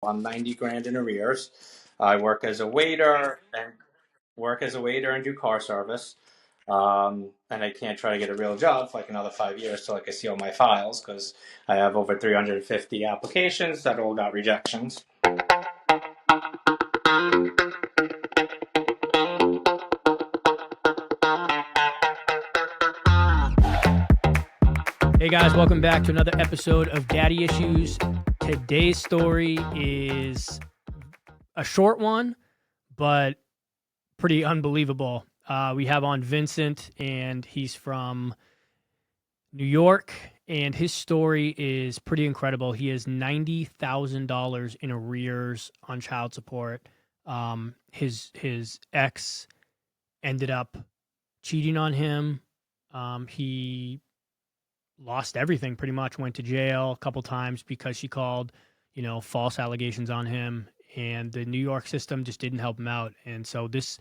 I'm 90 grand in arrears. I work as a waiter and do car service. And I can't try to get a real job for like another 5 years till I can see all my files because I have over 350 applications that all got rejections. Hey guys, welcome back to another episode of Daddy Issues. Today's story is a short one, but pretty unbelievable. We have on Vincent, and he's from New York, and his story is pretty incredible. He has $90,000 in arrears on child support. His ex ended up cheating on him. He lost everything pretty much, went to jail a couple times because she called, false allegations on him, and the New York system just didn't help him out. And so this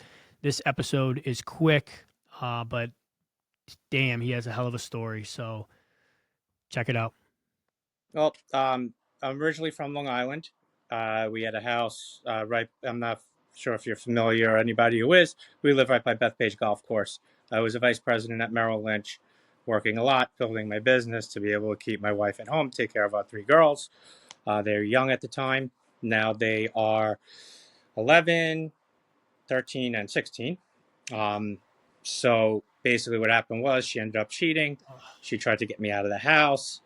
episode is quick, but damn, he has a hell of a story. So check it out. Well, I'm originally from Long Island. We had a house I'm not sure if you're familiar or anybody who is. We live right by Bethpage Golf Course. I was a vice president at Merrill Lynch, working a lot, building my business to be able to keep my wife at home, take care of our three girls. They were young at the time. Now they are 11, 13, and 16. So basically what happened was she ended up cheating. She tried to get me out of the house.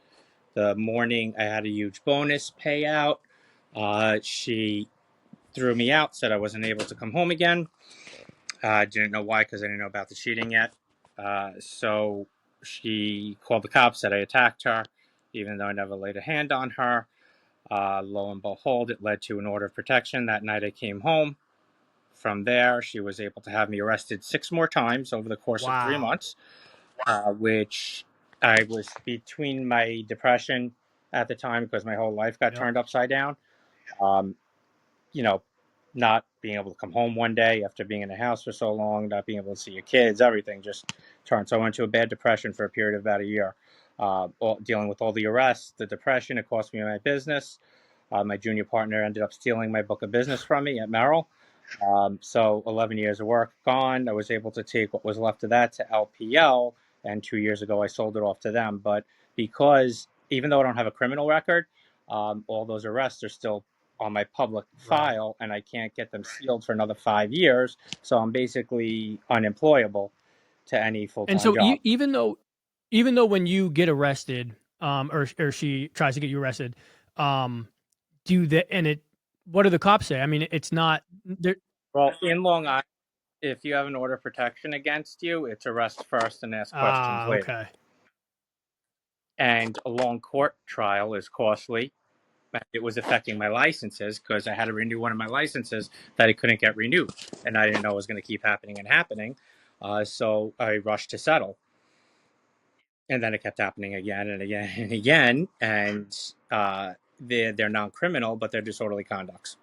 The morning I had a huge bonus payout. She threw me out, said I wasn't able to come home again. I didn't know why because I didn't know about the cheating yet. So she called the cops, said I attacked her, even though I never laid a hand on her. Lo and behold, it led to an order of protection. That night I came home. From there, she was able to have me arrested 6 more times over the course of 3 months, which I was between my depression at the time because my whole life got turned upside down. Not being able to come home one day after being in the house for so long, not being able to see your kids, everything just turned. So I went into a bad depression for a period of about a year, dealing with all the arrests, the depression. It cost me my business. My junior partner ended up stealing my book of business from me at Merrill. So 11 years of work gone. I was able to take what was left of that to LPL, and 2 years ago I sold it off to them. But because even though I don't have a criminal record, all those arrests are still on my public file, and I can't get them sealed for another 5 years. So I'm basically unemployable to any full-time And so job. even though when you get arrested, or she tries to get you arrested, what do the cops say? I mean, it's not there. Well, in Long Island, if you have an order of protection against you, it's arrest first and ask questions later. Okay. And a long court trial is costly. It was affecting my licenses because I had to renew one of my licenses that I couldn't get renewed, and I didn't know it was going to keep happening and happening. So I rushed to settle, and then it kept happening again and again and again. And they're non-criminal, but they're disorderly conducts.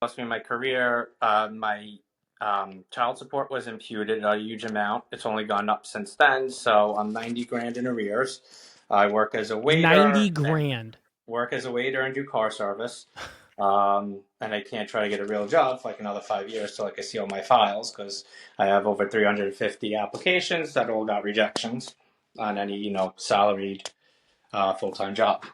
Lost me my career. My child support was imputed a huge amount. It's only gone up since then. So I'm 90 grand in arrears. I work as a waiter. 90 grand. Work as a waiter and do car service. And I can't try to get a real job for like another 5 years till I can see all my files because I have over 350 applications that all got rejections on any, salaried full-time job.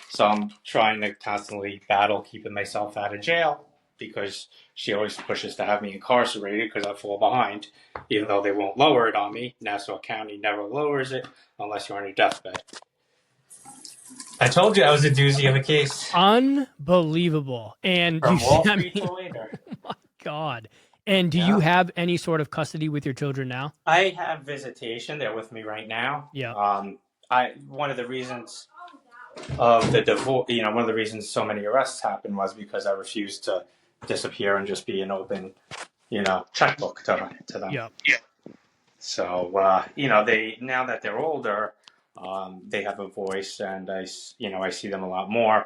So I'm trying to constantly battle keeping myself out of jail because she always pushes to have me incarcerated because I fall behind, even though they won't lower it on me. Nassau County never lowers it unless you're on your deathbed. I told you I was a doozy of a case. Unbelievable. And From Wall Street to later. Oh my God. And do you have any sort of custody with your children now? I have visitation. They're with me right now. Yeah. One of the reasons of the divorce, one of the reasons so many arrests happened was because I refused to disappear and just be an open, checkbook to them. Yeah. So, they, now that they're older, they have a voice, and I see them a lot more.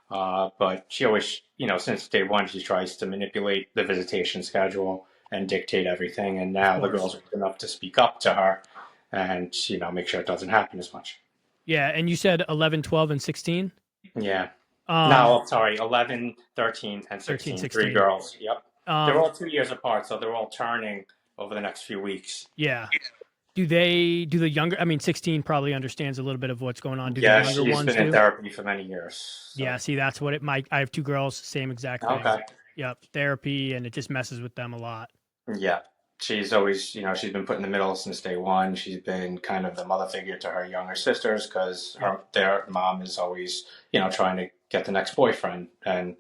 But she always, since day one, she tries to manipulate the visitation schedule and dictate everything. And now the girls are enough to speak up to her and, make sure it doesn't happen as much. Yeah. And you said 11, 12, and 16? Yeah. No, I'm sorry, 11, 13, and 13, 16. Three 16. girls. Yep. They're Um, all 2 years apart, so they're all turning over the next few weeks. yeah. Do the younger, I mean, 16 probably understands a little bit of what's going on. Do the Yeah, younger she's ones been in do? therapy for many years. Yeah, So, see, that's what I have two girls, same exact thing. okay. Yep, therapy, and it just messes with them a lot. Yeah. She's always, she's been put in the middle since day one. She's been kind of the mother figure to her younger sisters because Yep. their mom is always, trying to get the next boyfriend and,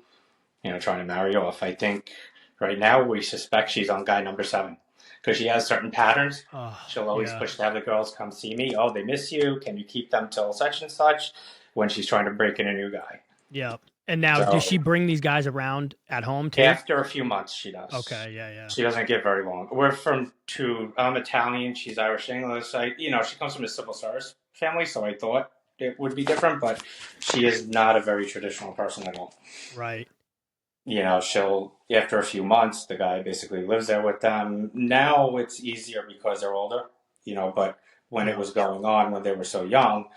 trying to marry off. I think right now we suspect she's on guy number 7 because she has certain patterns. Oh, She'll always yeah. push to have the girls come see me. Oh, they miss you. Can you keep them till such and such when she's trying to break in a new guy? Yep. And now, does she So bring these guys around at home too? after a few months, she does. Okay, yeah. She doesn't get very long. I'm Italian. She's Irish English. She comes from a civil service family, so I thought it would be different, but she is not a very traditional person at all. Right. She'll, after a few months, the guy basically lives there with them. Now it's easier because they're older, but when it Yeah. was going on, when they were so young,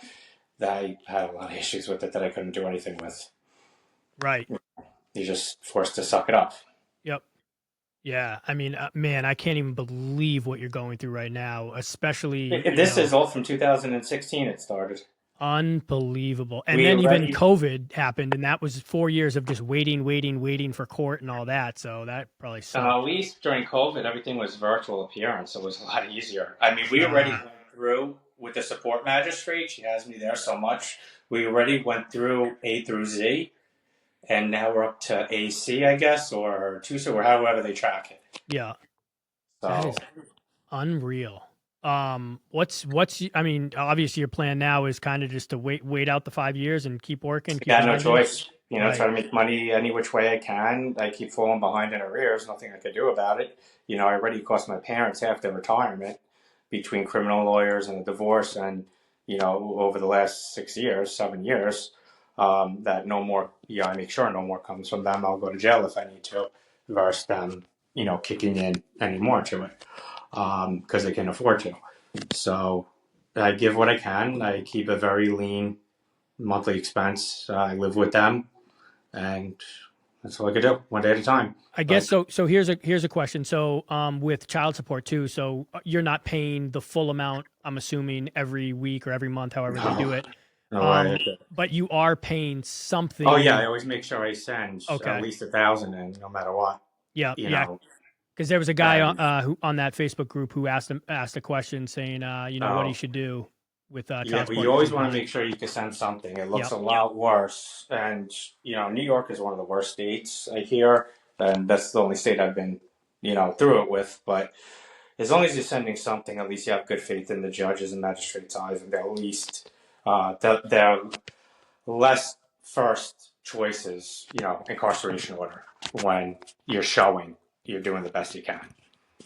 I had a lot of issues with it that I couldn't do anything with. Right. You're just forced to suck it up. Yep. Yeah. I mean, man, I can't even believe what you're going through right now, especially, This is all from 2016 it started. unbelievable. And We then even already, COVID happened, and that was 4 years of just waiting for court and all that. So that probably at sucked. least during COVID, everything was virtual appearance, so it was a lot easier. I mean, we already Ah, went through with the support magistrate. She has me there so much. We already went through A through Z, and now we're up to AC, I guess, or TUSA, or however they track it. yeah. That So, is unreal. I mean, obviously your plan now is kind of just to wait out the 5 years and keep working, I keep got no grinding. choice. Right. Try to make money any which way I can. I keep falling behind in arrears. Nothing I could do about it. I already cost my parents half their retirement between criminal lawyers and a divorce, and over the last 6 years, 7 years, that no more. I make sure no more comes from them. I'll go to jail if I need to, versus them, kicking in any more to it, because they can afford to. So I give what I can. I keep a very lean monthly expense. I live with them, and that's all I could do, one day at a time. I guess But so. So here's a question. So with child support too, so you're not paying the full amount, I'm assuming, every week or every month, however they do no, it. no way. Um, but you are paying Oh yeah, I something. always make sure I send at Okay. least 1,000 in, no matter what. Yeah, You yeah. know, Because there was a guy and who on that Facebook group who asked a question saying, what he oh should do with yeah, child but support you because always he want pays to it. make sure you can send something. It looks Yep. a lot worse, and New York is one of the worst states I hear, and that's the only state I've been, through it with. But as long as you're sending something, at least you have good faith in the judges and magistrates' eyes, and they're at least they're less first choices, incarceration order when you're showing you're doing the best you can.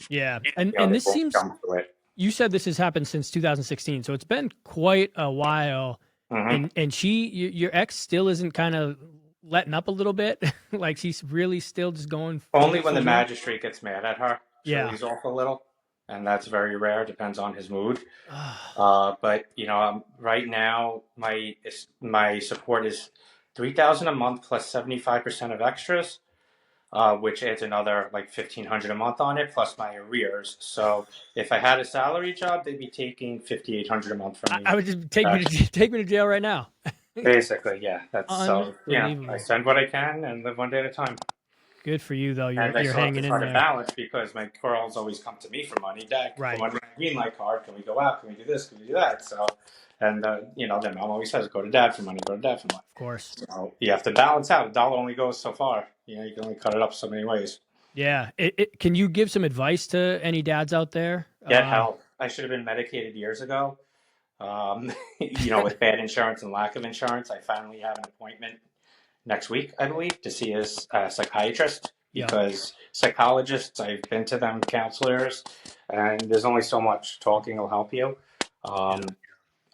Yeah. And They this won't seems, jump to it. you said this has happened since 2016, so it's been quite a while. Hmm. And your ex still isn't kind of letting up a little bit, like she's really still just going Only when the full bore. magistrate gets mad at her, she'll Yeah. ease off a little, and that's very rare. Depends on his mood. Ah, But right now my support is 3,000 a month plus 75% of extras, which adds another like 1,500 a month on it, plus my arrears. So if I had a salary job, they'd be taking 5,800 a month from I me. would just take me Uh, to take me to jail right now. Basically, yeah. That's so I Unbelievable. send what I can and live one day at a time. Good for you though. You're And I you're still have to hanging try in to there. balance because my girls always come to me for money. Dad, can put Right. money on the green light card. Can we go out? Can we do this? Can we do that? So, and their mom always says, "Go to dad for money. Go to dad for money." Of course. So you have to balance out. A dollar only goes so far. You can only cut it up so many ways. Yeah. Can you give some advice to any dads out there? Get help. I should have been medicated years ago. With bad insurance and lack of insurance, I finally have an appointment next week, I believe, to see a psychiatrist Yeah. because psychologists, I've been to them, counselors, and there's only so much talking will help you. Yeah.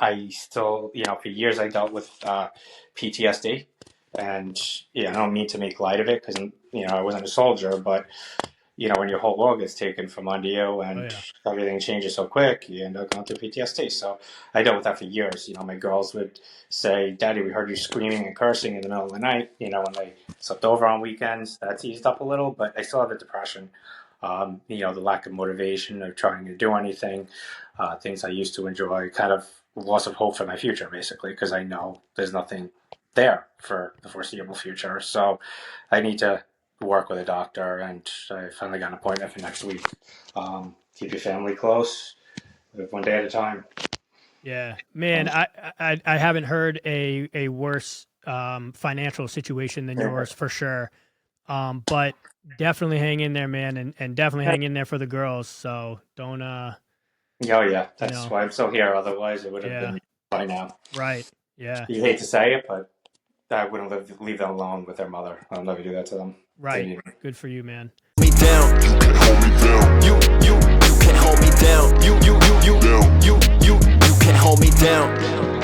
I still, for years I dealt with PTSD, and I don't mean to make light of it because I wasn't a soldier, but when your whole world gets taken from under you Oh and yeah. everything changes so quick, you end up going through PTSD. So I dealt with that for years. My girls would say, "Daddy, we heard you screaming and cursing in the middle of the night." When they slept over on weekends, that's eased up a little, but I still have the depression. The lack of motivation of trying to do anything, things I used to enjoy, kind of loss of hope for my future, basically, because I know there's nothing there for the foreseeable future. So I need to work with a doctor, and I finally got an appointment for next week. Keep your family close, live one day at a time. Yeah, man, I haven't heard a worse financial situation than yours for sure. But definitely hang in there, man, and definitely hang in there for the girls. So don't Oh yeah, you that's know, why I'm still here. Otherwise, it would have yeah, been by now. right. Yeah, You hate to say it, but I wouldn't leave them alone with their mother. I'll never do that to them. They right. need me. Good for you, man. Me down, you can hold me down. You can hold me down. You can hold me down.